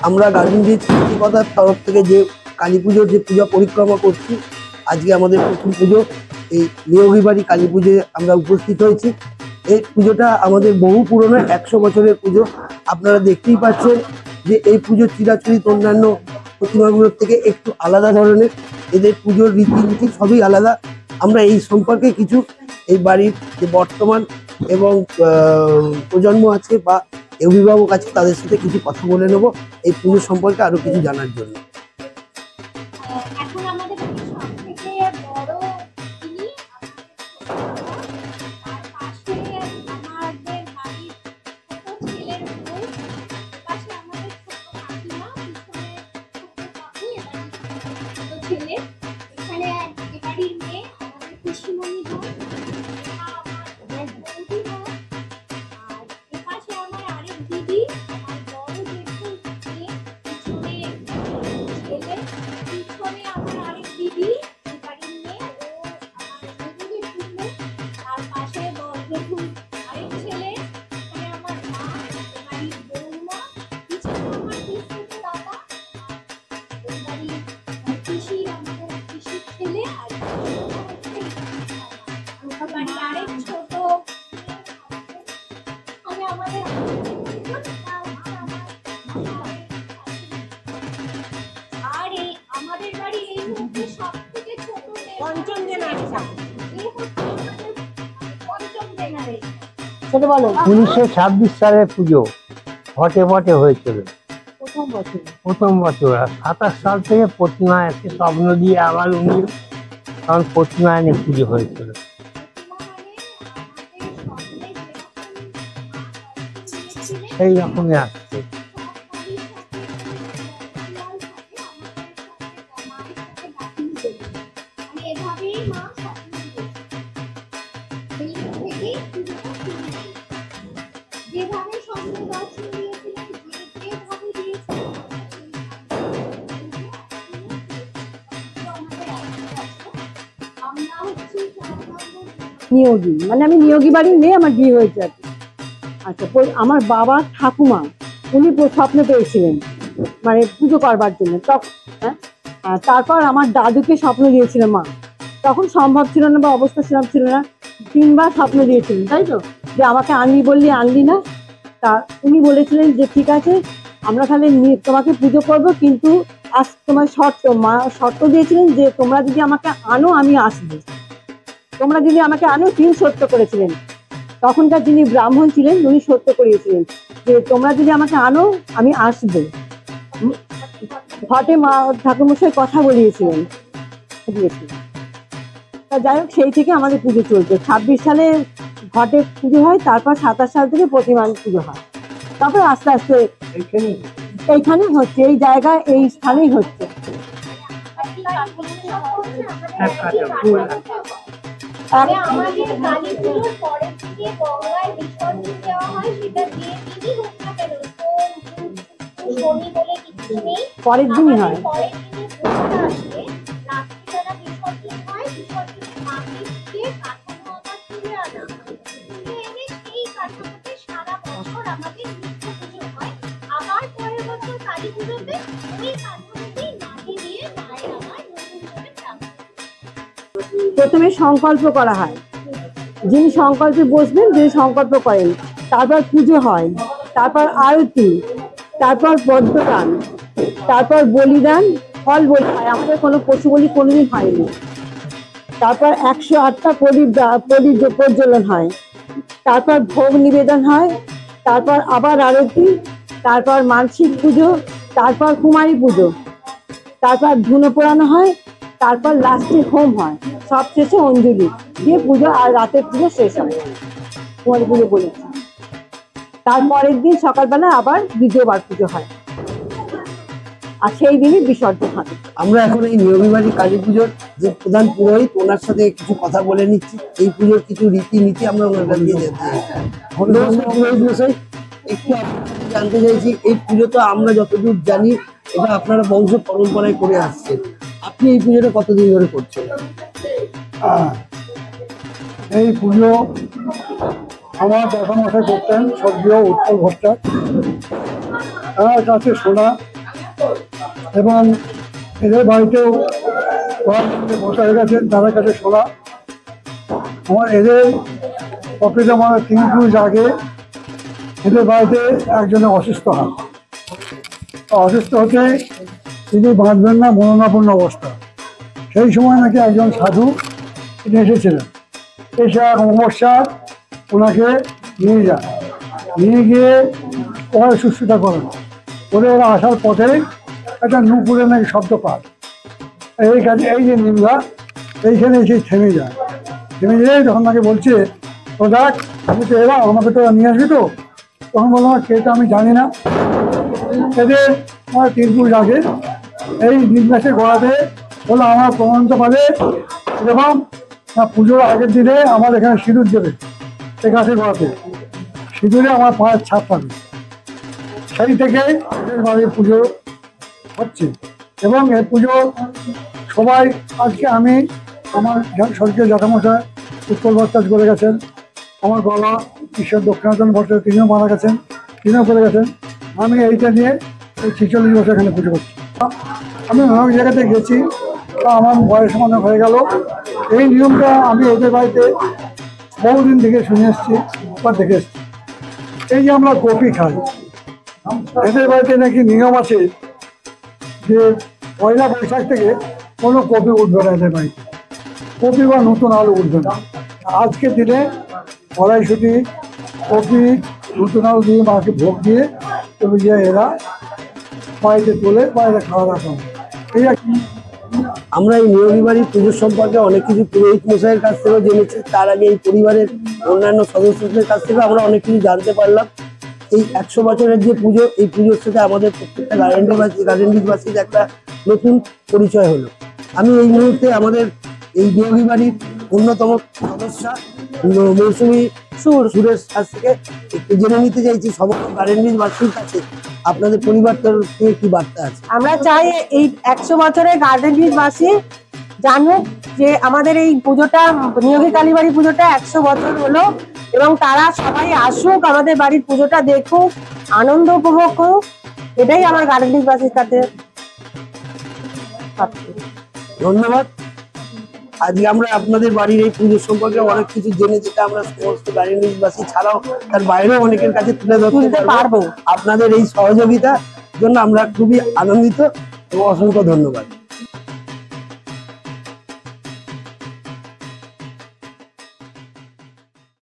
আমরা গার্জেনদের কৃতিকতার তরফ থেকে যে কালী পুজোর যে পূজা পরিক্রমা করছি, আজকে আমাদের প্রথম পুজো এই নিয়োগী বাড়ি কালী পুজোয় আমরা উপস্থিত হয়েছি। এই পুজোটা আমাদের বহু পুরনো, 100 বছরের পুজো। আপনারা দেখতেই পাচ্ছেন যে এই পুজোর চিরাচরিত অন্যান্য প্রতিমাগুলোর থেকে একটু আলাদা ধরনের। এদের পুজোর রীতিনীতি সবই আলাদা। আমরা এই সম্পর্কে কিছু এই বাড়ির যে বর্তমান এবং প্রজন্ম আছে বা অভিভাবক আছে তাদের সাথে কিছু কথা বলে নেব এই পুজো সম্পর্কে আরো কিছু জানার জন্য। এখন আমাদের সবথেকে বড় তিনি পাশে আমাদের বাড়ির ছোট ছেলের বউ, পাশে আমাদের ছোট কাকিমা, পিছনে ছোট কাকু, ছোট ছেলে, এখানে বাড়ির মেয়ে আমাদের পিসিমণি হয়, আমার বৌদি হয়, আর এপাশে আমার আরেক দিদি, আমার বড় জেঠুর মেয়ে, পিছনে ছেলে, পিছনে আমার আরেক দিদি বাড়ির মেয়ে, ও আমার দিদির মেয়ে, আর পাশে বড় জেঠুর আরেক ছেলে, এখানে আমার মা, বাড়ির বৌমা, পিছনে আমার পিসির দাদা, আর বাড়ির পিসি, আমাদের পিসির ছেলে, আর বাড়ির আরেক ছোট আমি আমাদের আর এই আমাদের বাড়ির এই মুহূর্তে সব থেকে ছোট পঞ্চম জেনারেশন, এই হচ্ছে আমাদের পঞ্চম জেনারেশন। 1926 সালের পুজো ঘটে হয়েছিল প্রথম বছর। আর 27 সাল থেকে প্রতিমা এসে স্বপ্ন দিয়ে আবার উনি তখন প্রতিমা এনে পুজো হয়েছিল। সেই রকমই আসছে। নিয়োগী মানে আমি নিয়োগী বাড়ির মেয়ে, আমার বিয়ে হয়েছে আর কি। আচ্ছা, আমার বাবা ঠাকুমা উনি স্বপ্ন পেয়েছিলেন মানে পুজো করবার জন্য। তারপর আমার দাদুকে স্বপ্ন দিয়েছিল মা, তখন সম্ভব ছিল না বা অবস্থা সেরকম ছিল না। 3 বার স্বপ্ন দিয়েছিলেন, তাই তো, যে আমাকে আনলি বললি আনলি না। তা উনি বলেছিলেন যে ঠিক আছে আমরা তাহলে তোমাকে পুজো করবো, কিন্তু আজ তোমার মা শর্ত দিয়েছিলেন যে তোমরা যদি আমাকে আনো আমি আসবো, তোমরা যদি আমাকে আনো। তিনি সত্য করেছিলেন, তখনকার যিনি ব্রাহ্মণ ছিলেন উনি সত্য করিয়েছিলেন যে তোমরা যদি আমাকে আনো আমি আসবো। ঘটে মা ঠাকুরমশাই কথা বলিয়েছিলেন। তা যাই হোক, সেই থেকে আমাদের পুজো চলছে। 26 সালে ঘটে পুজো হয়, তারপর 27 সাল থেকে প্রতিমা পুজো হয়, তারপর আস্তে আস্তে এইখানেই হচ্ছে, এই জায়গায় এই স্থানেই হচ্ছে। আমাদের কালী পুজোর পরের দিকে গঙ্গায় বিসর্জন দেওয়া হয়, সেটা যে দিনই হোক না কেন, শনি বলে কিছু নেই, পরের দিনই হয়। পরের দিনই পুজোটা আসবে, রাত্রিবেলা বিসর্জন হয়, বিসর্জনের মাকে দিয়ে কাঠামো আবার তুলে আনা হয়, তুলে এনে সেই কাঠামোতে সারা বছর আমাদের নিত্য পুজো হয়। আবার পরের বছর কালী পুজোতে ওই কাঠামোতেই মাটি দিয়ে মায়ের আবার নতুন করে প্রাপ্ত। প্রথমে সংকল্প করা হয়, যিনি সংকল্পে বসবেন, যিনি সংকল্প করেন, তারপর পুজো হয়, তারপর আরতি, তারপর পদ্মদান, তারপর বলিদান, ফল বলি হয়। আমাদের কোনো পশু বলি কোনোদিন হয়নি। তারপর 108টা প্রদীপ প্রজ্বলন হয়, তারপর ভোগ নিবেদন হয়, তারপর আবার আরতি, তারপর মানসিক পুজো, তারপর কুমারী পুজো, তারপর ধুনো পোড়ানো হয়, তারপর লাস্টে হোম হয়, সব শেষে অঞ্জলি দিয়ে পুজো, আর রাতের পুজো শেষ হয়। কুমারী পুজো বলেছি। তারপরের দিন সকালবেলা আবার দ্বিতীয়বার পুজো হয়, আর সেই দিনই বিসর্জন হবে। আমরা এখন এই নিয়োগী বাড়ি কালী পুজোর যে প্রধান পুরোহিত, ওনার সাথে কিছু কথা বলে নিচ্ছি। এই পুজোর কিছু রীতিনীতি আমরা ওনার কাছে দিয়ে যেতে পুরোহিত মশাই, একটু জানতে চাইছি, এই পুজো তো আমরা যতদূর জানি এটা আপনারা বংশ পরম্পরায় করে আসছেন, আপনি এই পুজোটা কতদিন ধরে করছেন? এই পুজো আমার দেখা মশাই করতেন, স্বর্গীয় উৎপল ভট্টাচার্য। আমার কাছে শোনা, এবং এদের বাড়িতেও বসা হয়ে গেছে তাদের কাছে শোনা। আমার এদের প্রকৃত মানে 3 পুরুষ আগে এদের বাড়িতে একজনে অসুস্থ হন। অসুস্থ হতে তিনি বাঁচবেন না, মরণাপন্ন অবস্থা। সেই সময় নাকি একজন সাধু তিনি এসেছিলেন, এসে এক অমাবস্যা ওনাকে নিয়ে যান, নিয়ে গিয়ে ওরা শুশ্রূষা করেন। করে ওরা আসার পথে একটা নুপুরে নাকি শব্দ পায়। এই কাজে এই যে নিমলা এইখানে এসে থেমে যায়। থেমে যেয়ে তখন তাকে বলছে, তো দেখ আমি তো এলাম, আমাকে তো নিয়ে আসবি তো? তখন বললাম কে তো আমি জানি না। এদের আমার 3 পুরুষ আগে এই নিমগাছের গোড়াতে বললো আমার প্রমাণিত পাবে এরকম না, পুজোর আগের দিনে আমার এখানে সিঁদুর দেবে, এই গাছের গোড়াতে সিঁদুরে আমার পায়ের ছাপ পাবে। সেই থেকে এদের বাড়ির পুজো হচ্ছে, এবং এই পুজো সবাই আজকে আমি আমার স্বর্গীয় জ্যাঠামশাই উৎপল ভট্টাচার্য করে গেছেন, আমার গলা ঈশ্বর দক্ষিণাচরণ ভট্টাচার্য তিনিও মারা গেছেন, তিনিও করে গেছেন। আমি এইটা নিয়ে এই 46 বছর এখানে পুজো করছি। আমি অনেক জায়গাতে গেছি, আমার বয়স অনেক হয়ে গেল। এই নিয়মটা আমি এদের বাড়িতে বহুদিন থেকে শুনে এসেছি বা দেখে এসেছি। এই যে আমরা কফি খাই, এদের বাড়িতে নাকি নিয়ম আছে যে 1 বৈশাখ থেকে কোনো কপি উঠবে না এদের বাড়িতে, কপি বা নতুন আলু উঠবে না। আজকে দিনে কড়াইশুটি কপি নতুন আলু দিয়ে মাকে ভোগ দিয়ে তবে গিয়ে এরা বাড়িতে তোলে, বাইরে খাওয়া দাওয়া করে। এই আমরা এই নিয়োগীবাড়ির পুজোর সম্পর্কে অনেক কিছু পুরোহিত মশাইয়ের কাছ থেকেও জেনেছি। তার আগে এই পরিবারের অন্যান্য সদস্যদের কাছ থেকে আমরা অনেক কিছু জানতে পারলাম। এই 100 বছরের যে পুজো, এই পুজোর সাথে আমাদের প্রত্যেকটা গার্ডেনবাসীর একটা নতুন পরিচয় হলো। আমি এই মুহূর্তে আমাদের এই নিয়োগীবাড়ির অন্যতম সদস্যা মৌসুমী সুরেশ কাছ থেকে একটু জেনে নিতে চাইছি সমস্ত গার্ডেনবাসীর কাছে আপনাদের পরিবার তরফ থেকে কি বার্তা আছে। আমরা চাই এই 100 বছরের গার্ডেন বাসী জানুক যে আমাদের এই পুজোটা, নিয়োগী কালীবাড়ি পুজোটা 100 বছর হলো, এবং তারা সবাই আসুক, আমাদের বাড়ির পুজোটা দেখুক, আনন্দ উপভোগ করুক। এটাই আমার গার্ডেন বাসীর কাছে। ধন্যবাদ। আজকে আমরা আপনাদের বাড়ির এই পুজো সম্পর্কে অনেক কিছু জেনে, যেটা আমরা সমস্ত গার্ডেনবাসী ছাড়াও তার বাইরেও অনেকের কাছে তুলে ধরতে পারবো। আপনাদের এই সহযোগিতার জন্য আমরা খুবই আনন্দিত এবং অসংখ্য ধন্যবাদ।